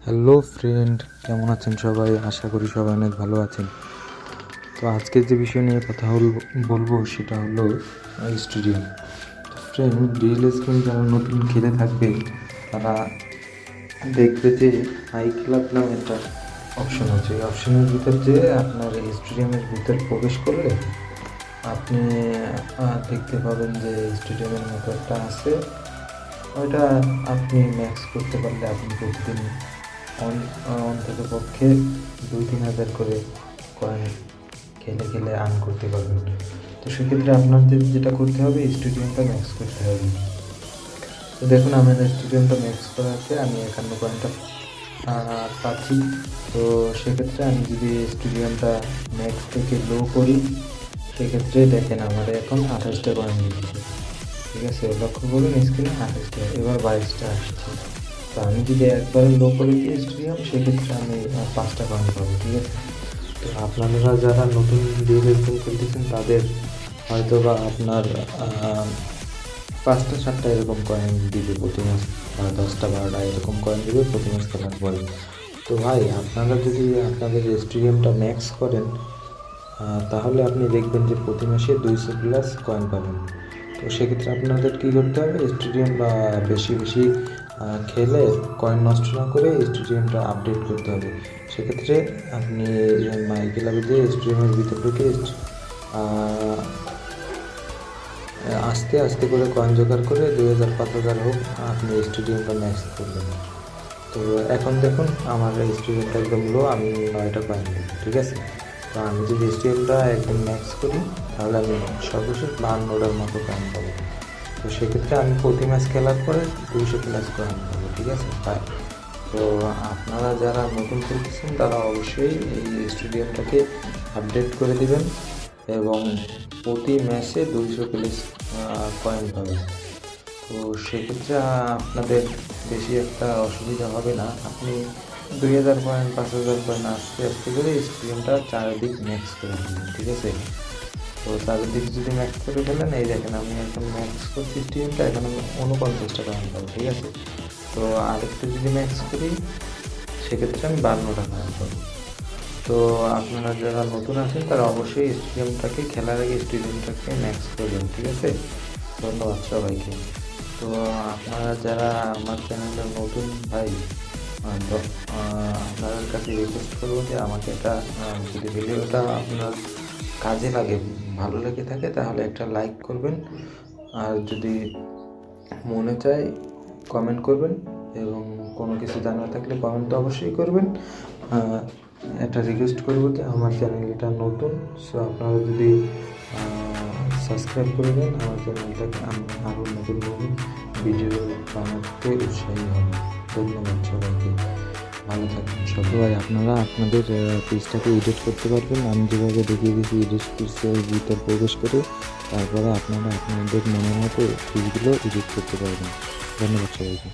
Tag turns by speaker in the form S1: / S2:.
S1: Hello friend, কেমন আছেন সবাই? আশা করি সবাই অনেক ভালো আছেন। তো আজকের যে বিষয় নিয়ে কথা বলবো সেটা হলো স্টেডিয়াম। তো ফ্রেন্ড, ডিএলএস গেম যারা নতুন খেলে থাকবে তারা দেখবে যে আই ক্লাব নামে একটা অপশন আছে। এই অপশনের ভিতর যে আপনার এই স্টেডিয়ামের ভিতর প্রবেশ করলে আপনি দেখতে পাবেন যে স্টেডিয়ামের মতো একটা আছে। ওইটা আপনি ম্যাক্স করতে পারলে আপনি প্রতিদিন অন্তত পক্ষে 2-3 হাজার করে কয়েন খেলে খেলে আর্ন করতে পারবেন। তো সেক্ষেত্রে আপনাদের যেটা করতে হবে, স্টেডিয়ামটা ম্যাক্স করতে হবে। তো দেখুন, আমার স্টেডিয়ামটা ম্যাক্স করা আছে, আমি 51 কয়েনটা পাচ্ছি। তো সেক্ষেত্রে আমি যদি স্টেডিয়ামটা ম্যাক্স থেকে লো করি, সেক্ষেত্রে দেখেন আমার এখন 28টা কয়েন দিচ্ছে। ঠিক আছে, লক্ষ্য করুন স্ক্রিনে 28টা, এবার 22টা আসছে। তো আমি যদি একবারে লো করে দিই স্টেডিয়াম, সেক্ষেত্রে আমি 5টা কয়েন পাবো। ঠিক আছে, তো আপনারা যারা নতুন ডিএলএস গেম খেলতেছেন তাদের হয়তো বা আপনার 5টা 7টা এরকম কয়েন দিবে প্রতি মাস, 10টা 12টা এরকম কয়েন দিবে প্রতি মাস খেলার পরে। তো ভাই, আপনারা যদি আপনাদের স্টেডিয়ামটা ম্যাক্স করেন তাহলে আপনি দেখবেন যে প্রতি মাসে 200+ কয়েন পাবেন। তো সেক্ষেত্রে আপনাদের কী করতে হবে, স্টেডিয়াম বা বেশি বেশি খেলে কয়েন নষ্ট না করে স্টেডিয়ামটা আপডেট করতে হবে। সেক্ষেত্রে আপনি মাই ক্লাবে দিয়ে স্টেডিয়ামের ভিতর ঢুকে আস্তে আস্তে করে কয়েন জোগাড় করে 2000-5000 হোক, আপনি স্টেডিয়ামটা ম্যাক্স করবেন। তো এখন দেখুন আমার স্টেডিয়ামটা একদম লো, আমি 9টা কয়েন দেবো। ঠিক আছে, তো আমি যদি স্টেডিয়ামটা একদম ম্যাক্স করি তাহলে আমি সর্বশেষ 52টার মতো কয়েন পাবো। তো সেক্ষেত্রে আমি প্রতি ম্যাচ খেলার পরে 200+ কয়েন পাবো। ঠিক আছে তাই। তো আপনারা যারা নতুন খেলতেছেন তারা অবশ্যই এই স্টেডিয়ামটাকে আপডেট করে দিবেন এবং প্রতি ম্যাচে 200+ কয়েন পাবেন। তো সেক্ষেত্রে আপনাদের বেশি একটা অসুবিধা হবে না। আপনি 2000 কয়েন 5000 কয়েন আস্তে আস্তে করে স্টেডিয়ামটা চারিদিক ম্যাক্স করে দেবেন। ঠিক আছে, তো চারিদিক যদি ম্যাক্স করে ফেলেন, এই দেখেন আমি এখন ম্যাক্স করছি স্টেডিয়ামটা, এখন আমি 49টা কয়েন পাবো। ঠিক আছে, তো আরেকটু যদি ম্যাক্স করি সেক্ষেত্রে আমি 52টা কয়েন পাবো। তো আপনারা যারা নতুন আছেন তারা অবশ্যই স্টেডিয়ামটাকে খেলার আগে স্টেডিয়ামটাকে ম্যাক্স করবেন। ঠিক আছে, ধন্যবাদ সবাইকে। তো আপনারা যারা আমার চ্যানেলে নতুন ভাই, আপনাদের কাছে রিকোয়েস্ট করবো যে আমাকে একটা যদি ভিডিওটা আপনার কাজে লাগে, ভালো লেগে থাকে, তাহলে একটা লাইক করবেন। আর যদি মনে চায় কমেন্ট করবেন, এবং কোনো কিছু জানার থাকলে কমেন্ট তো অবশ্যই করবেন। একটা রিকোয়েস্ট করবো যে আমার চ্যানেলটা নতুন, সো আপনারা যদি সাবস্ক্রাইব করে দেন আমার চ্যানেলটাকে, আমি আরও নতুন নতুন ভিডিও বানাতে উৎসাহী হব। ধন্যবাদ সবাইকে, ভালো থাকবেন সবাই। আপনারা আপনাদের পেজটাকে এডিট করতে পারবেন, আমি যেভাবে দেখিয়ে দিয়েছি এডিট পিক্সের ভিতর প্রবেশ করে তারপরে আপনারা আপনাদের মনের মতো পেজগুলো এডিট করতে পারবেন। ধন্যবাদ সবাইকে।